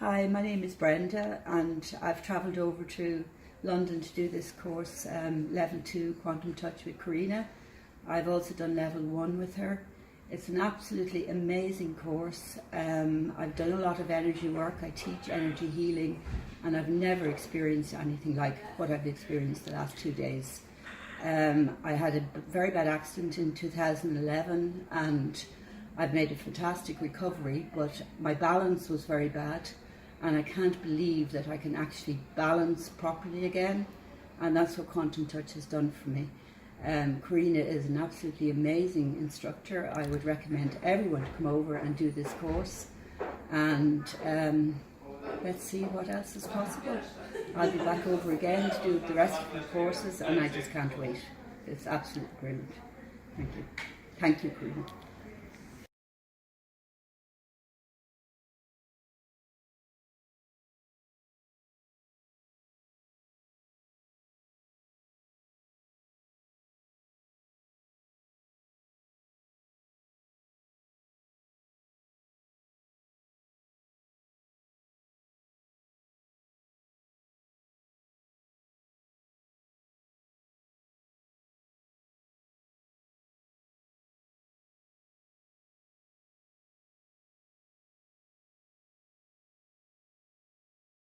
Hi, my name is Brenda and I've travelled over to London to do this course, Level 2 Quantum Touch with Karina. I've also done Level 1 with her. It's an absolutely amazing course. I've done a lot of energy work. I teach energy healing and I've never experienced anything like what I've experienced the last 2 days. I had a very bad accident in 2011 and I've made a fantastic recovery, but my balance was very bad and I can't believe that I can actually balance properly again, and that's what Quantum Touch has done for me. Karina is an absolutely amazing instructor. I would recommend everyone to come over and do this course, and let's see what else is possible. I'll be back over again to do the rest of the courses and I just can't wait. It's absolutely brilliant. Thank you. Thank you, Karina.